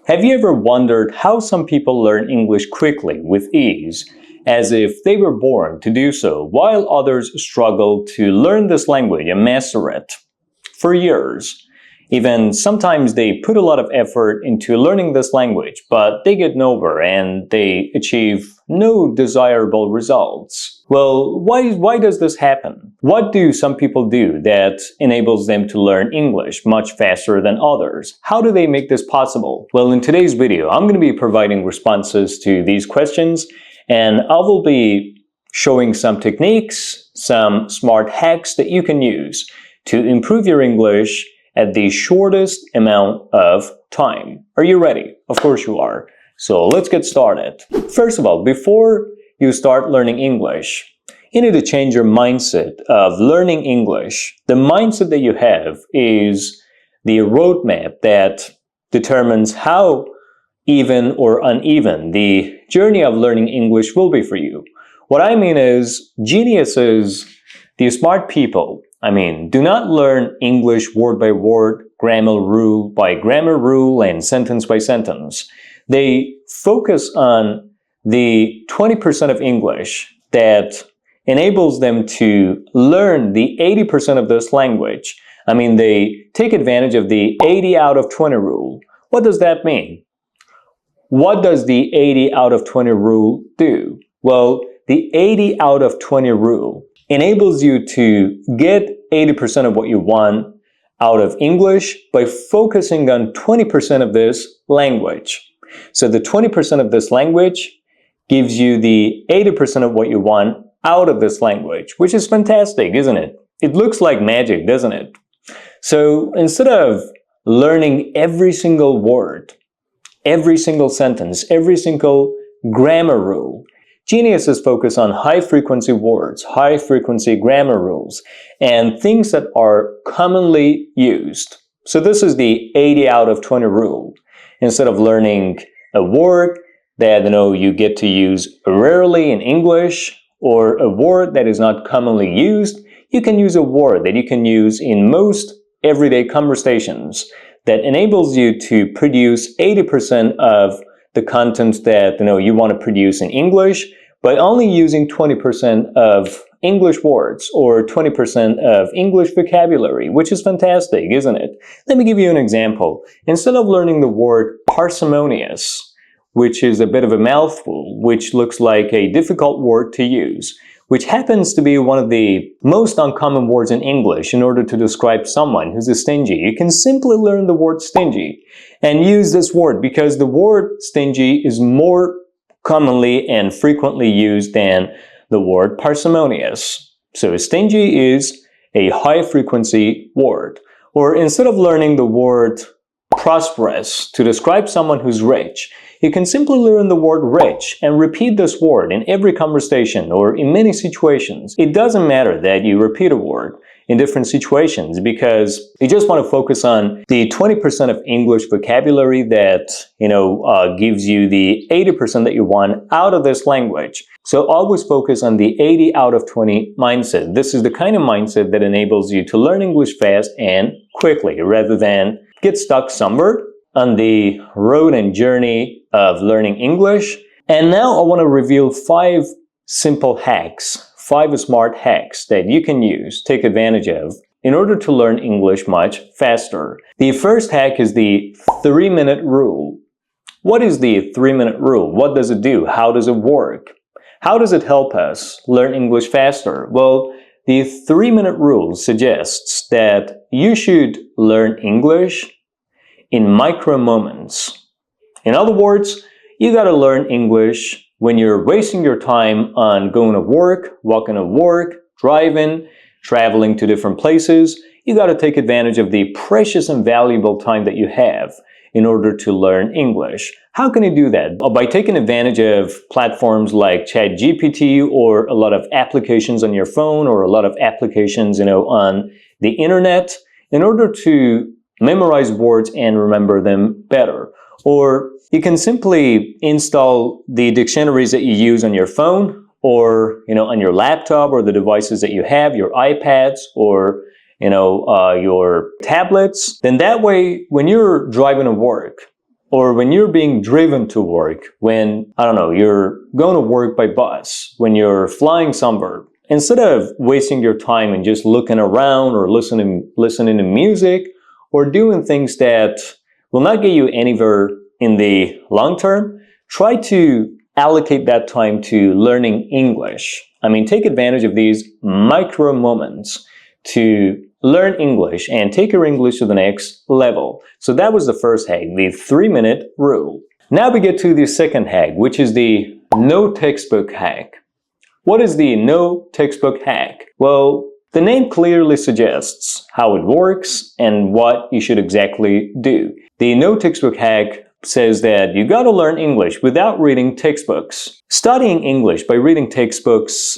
Have you ever wondered how some people learn English quickly, with ease, as if they were born to do so, while others struggle to learn this language and master it for years? Even sometimes they put a lot of effort into learning this language, but they get nowhere and they achieve no desirable results. Well, why does this happen? What do some people do that enables them to learn English much faster than others? How do they make this possible? Well, in today's video, I'm going to be providing responses to these questions, and I will be showing some techniques, some smart hacks that you can use to improve your English at the shortest amount of time. Are you ready? Of course you are. So let's get started. First of all, before you start learning English, you need to change your mindset of learning English. The mindset that you have is the roadmap that determines how even or uneven the journey of learning English will be for you. What I mean is, geniuses, the smart people, do not learn English word by word, grammar rule by grammar rule, and sentence by sentence. They focus on the 20% of English that enables them to learn the 80% of this language. They take advantage of the 80 out of 20 rule. What does that mean? What does the 80 out of 20 rule do? Well, the 80 out of 20 rule enables you to get 80% of what you want out of English by focusing on 20% of this language. So the 20% of this language gives you the 80% of what you want out of this language, which is fantastic, isn't it? It looks like magic, doesn't it? So instead of learning every single word, every single sentence, every single grammar rule, geniuses focus on high-frequency words, high-frequency grammar rules, and things that are commonly used. So this is the 80 out of 20 rule. Instead of learning a word that you get to use rarely in English, or a word that is not commonly used, you can use a word that you can use in most everyday conversations that enables you to produce 80% of the content that you want to produce in English, by only using 20% of English words or 20% of English vocabulary, which is fantastic, isn't it? Let me give you an example. Instead of learning the word parsimonious, which is a bit of a mouthful, which looks like a difficult word to use, which happens to be one of the most uncommon words in English in order to describe someone who's stingy, you can simply learn the word stingy and use this word, because the word stingy is more commonly and frequently used than the word parsimonious. So stingy is a high-frequency word. Or instead of learning the word prosperous to describe someone who's rich, you can simply learn the word rich and repeat this word in every conversation or in many situations. It doesn't matter that you repeat a word in different situations, because you just want to focus on the 20% of English vocabulary that gives you the 80% that you want out of this language. So always focus on the 80 out of 20 mindset. This is the kind of mindset that enables you to learn English fast and quickly, rather than get stuck somewhere on the road and journey of learning English. And now I want to reveal 5 simple hacks, 5 smart hacks that you can use, take advantage of, in order to learn English much faster. The first hack is the 3-minute rule. What is the 3-minute rule? What does it do? How does it work? How does it help us learn English faster? Well, the 3-minute rule suggests that you should learn English in micro moments. In other words, you gotta learn English when you're wasting your time on going to work, walking to work, driving, traveling to different places. You gotta take advantage of the precious and valuable time that you have in order to learn English. How can you do that? By taking advantage of platforms like ChatGPT, or a lot of applications on your phone, or a lot of applications on the internet, in order to memorize words and remember them better. Or you can simply install the dictionaries that you use on your phone, or on your laptop, or the devices that you have, your iPads, or your tablets. Then that way, when you're driving to work, or when you're being driven to work, when, I don't know, you're going to work by bus, when you're flying somewhere, instead of wasting your time and just looking around or listening to music or doing things that will not get you anywhere in the long term, try to allocate that time to learning English. I mean, take advantage of these micro moments to learn English and take your English to the next level. So that was the first hack, the 3-minute rule. Now we get to the second hack, which is the no textbook hack. What is the no textbook hack? Well, the name clearly suggests how it works and what you should exactly do. The no textbook hack says that you got to learn English without reading textbooks. Studying English by reading textbooks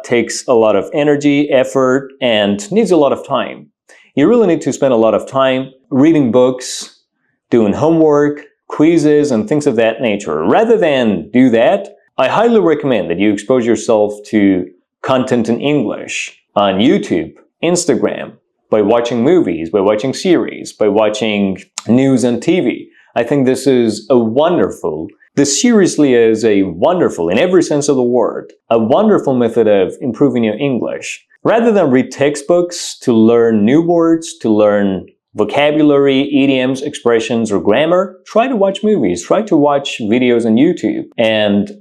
takes a lot of energy, effort, and needs a lot of time. You really need to spend a lot of time reading books, doing homework, quizzes, and things of that nature. Rather than do that, I highly recommend that you expose yourself to content in English on YouTube, Instagram, by watching movies, by watching series, by watching news and TV. I think this seriously is a wonderful, in every sense of the word, a wonderful method of improving your English. Rather than read textbooks to learn new words, to learn vocabulary, idioms, expressions, or grammar, try to watch movies, try to watch videos on YouTube, and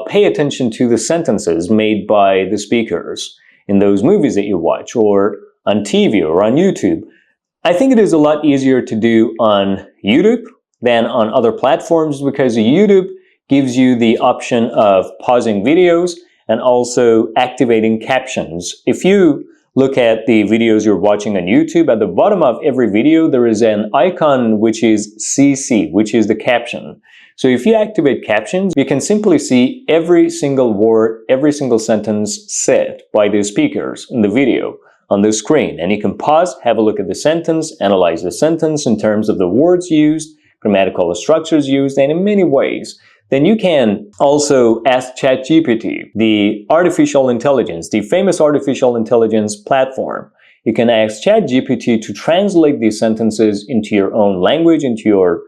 pay attention to the sentences made by the speakers in those movies that you watch, or on TV or on YouTube. I think it is a lot easier to do on YouTube than on other platforms because YouTube gives you the option of pausing videos and also activating captions. If you look at the videos you're watching on YouTube, at the bottom of every video there is an icon which is CC, which is the caption. So if you activate captions, you can simply see every single word, every single sentence said by the speakers in the video on the screen. And you can pause, have a look at the sentence, analyze the sentence in terms of the words used, grammatical structures used, and in many ways. Then you can also ask ChatGPT, the artificial intelligence, the famous artificial intelligence platform. You can ask ChatGPT to translate these sentences into your own language, into your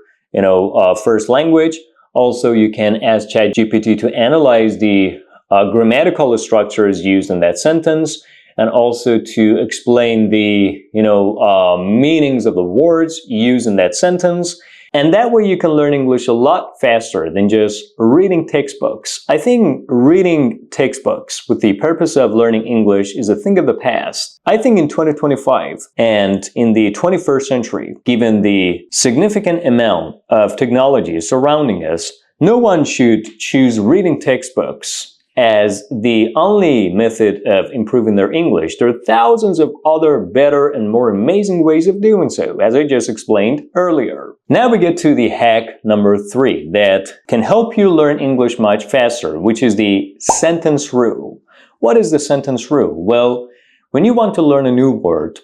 first language. Also, you can ask ChatGPT to analyze the grammatical structures used in that sentence, and also to explain the meanings of the words used in that sentence. And that way you can learn English a lot faster than just reading textbooks. I think reading textbooks with the purpose of learning English is a thing of the past. I think in 2025 and in the 21st century, given the significant amount of technology surrounding us, no one should choose reading textbooks as the only method of improving their English. There are thousands of other better and more amazing ways of doing so, as I just explained earlier. Now we get to the hack number 3 that can help you learn English much faster, which is the sentence rule. What is the sentence rule? Well, when you want to learn a new word,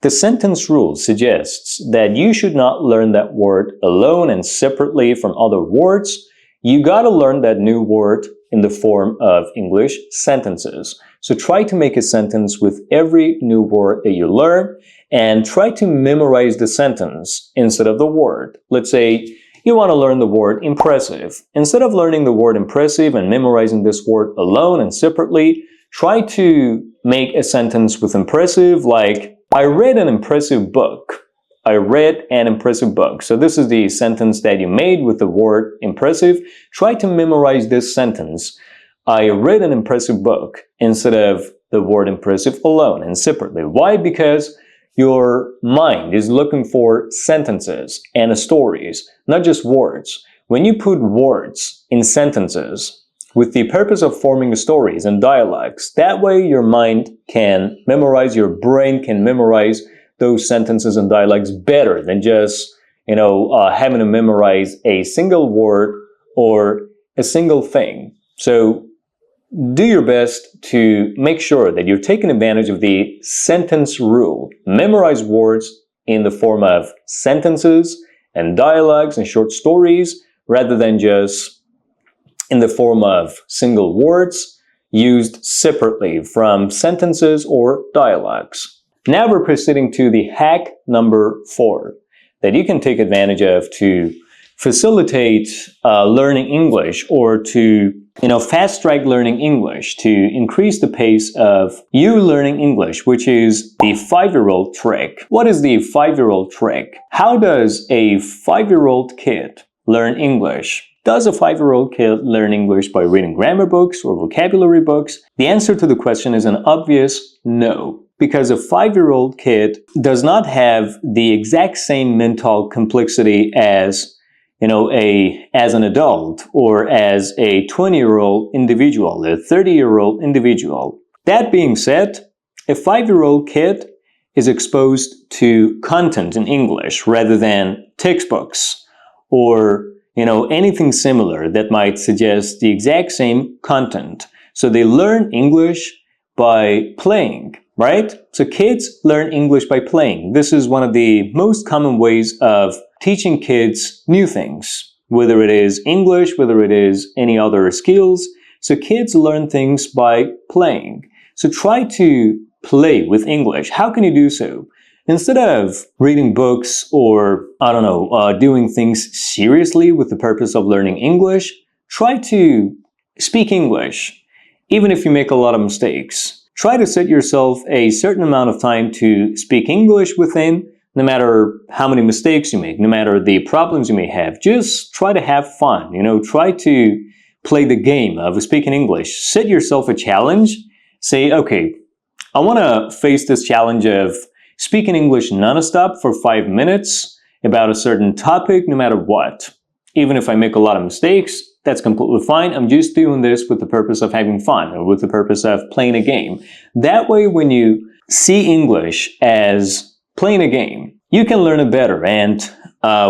the sentence rule suggests that you should not learn that word alone and separately from other words. You gotta learn that new word in the form of English sentences. So try to make a sentence with every new word that you learn and try to memorize the sentence instead of the word. Let's say you want to learn the word impressive. Instead of learning the word impressive and memorizing this word alone and separately, try to make a sentence with impressive, like, I read an impressive book. I read an impressive book. So this is the sentence that you made with the word impressive. Try to memorize this sentence. I read an impressive book instead of the word impressive alone and separately. Why? Because your mind is looking for sentences and stories, not just words. When you put words in sentences with the purpose of forming stories and dialogues, that way your mind can memorize, your brain can memorize those sentences and dialogues better than just, having to memorize a single word or a single thing. So do your best to make sure that you're taking advantage of the sentence rule. Memorize words in the form of sentences and dialogues and short stories rather than just in the form of single words used separately from sentences or dialogues. Now we're proceeding to the hack number 4 that you can take advantage of to facilitate learning English, or to fast track learning English, to increase the pace of you learning English, which is the 5-year-old trick. What is the 5-year-old trick? How does a 5-year-old kid learn English? Does a 5-year-old kid learn English by reading grammar books or vocabulary books? The answer to the question is an obvious no. Because a 5-year-old kid does not have the exact same mental complexity as as an adult, or as a 20-year-old individual, a 30-year-old individual. That being said, a 5-year-old kid is exposed to content in English rather than textbooks or anything similar that might suggest the exact same content. So they learn English by playing, right? So kids learn English by playing. This is one of the most common ways of teaching kids new things, whether it is English, whether it is any other skills. So kids learn things by playing. So try to play with English. How can you do so? Instead of reading books or, doing things seriously with the purpose of learning English, try to speak English, even if you make a lot of mistakes. Try to set yourself a certain amount of time to speak English within, no matter how many mistakes you make, no matter the problems you may have. Just try to have fun, try to play the game of speaking English. Set yourself a challenge. Say, okay, I want to face this challenge of speaking English non-stop for 5 minutes about a certain topic, no matter what. Even if I make a lot of mistakes, that's completely fine. I'm just doing this with the purpose of having fun, or with the purpose of playing a game. That way, when you see English as playing a game, you can learn it better. And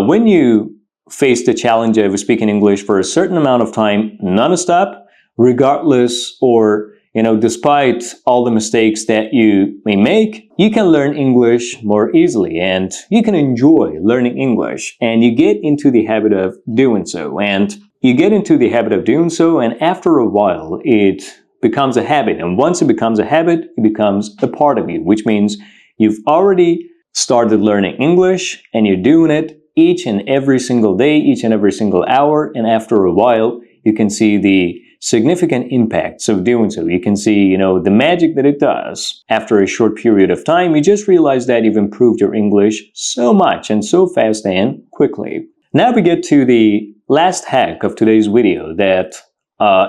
when you face the challenge of speaking English for a certain amount of time non-stop, regardless or despite all the mistakes that you may make, you can learn English more easily, and you can enjoy learning English, and you get into the habit of doing so. And after a while, it becomes a habit. And once it becomes a habit, it becomes a part of you, which means you've already started learning English, and you're doing it each and every single day, each and every single hour. And after a while, you can see the significant impacts of doing so. You can see, the magic that it does. After a short period of time, you just realize that you've improved your English so much and so fast and quickly. Now we get to the last hack of today's video that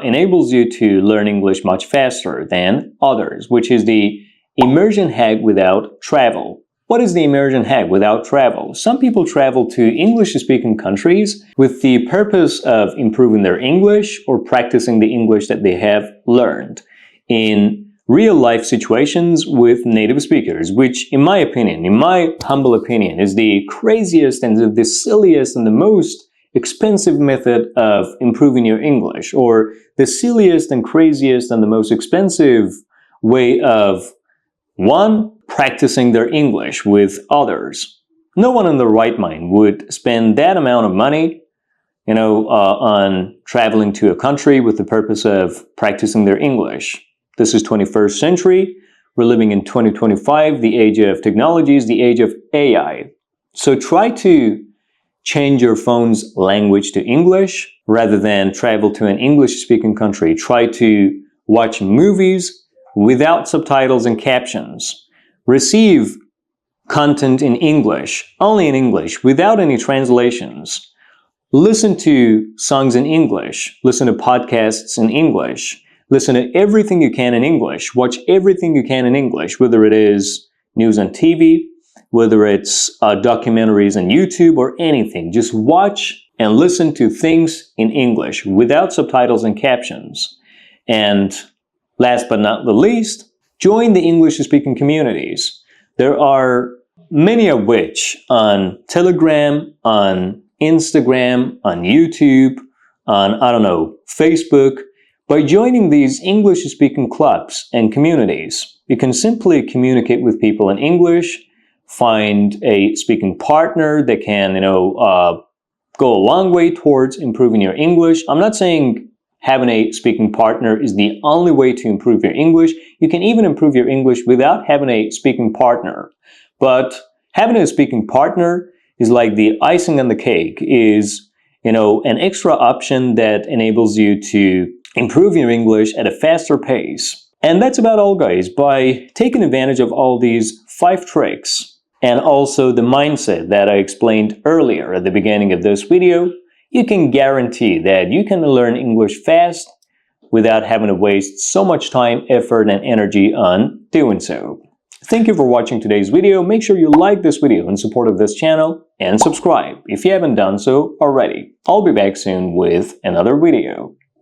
enables you to learn English much faster than others, which is the immersion hack without travel. What is the immersion hack without travel? Some people travel to English-speaking countries with the purpose of improving their English or practicing the English that they have learned in real-life situations with native speakers, which, in my humble opinion, is the craziest and the silliest and the most expensive method of improving your English, or the silliest and craziest and the most expensive way of practicing their English with others. No one in their right mind would spend that amount of money, on traveling to a country with the purpose of practicing their English. This is 21st century. We're living in 2025, the age of technologies, the age of AI. So try to change your phone's language to English rather than travel to an English-speaking country. Try to watch movies without subtitles and captions. Receive content in English, only in English, without any translations. Listen to songs in English. Listen to podcasts in English. Listen to everything you can in English. Watch everything you can in English, whether it is news on TV, whether it's documentaries on YouTube or anything. Just watch and listen to things in English without subtitles and captions. And last but not the least, join the English-speaking communities. There are many of which on Telegram, on Instagram, on YouTube, on, Facebook. By joining these English-speaking clubs and communities, you can simply communicate with people in English, find a speaking partner that can, go a long way towards improving your English. I'm not saying having a speaking partner is the only way to improve your English. You can even improve your English without having a speaking partner. But having a speaking partner is like the icing on the cake, is an extra option that enables you to improve your English at a faster pace. And that's about all, guys. By taking advantage of all these 5 tricks and also the mindset that I explained earlier at the beginning of this video, you can guarantee that you can learn English fast without having to waste so much time, effort, and energy on doing so. Thank you for watching today's video. Make sure you like this video in support of this channel and subscribe if you haven't done so already. I'll be back soon with another video.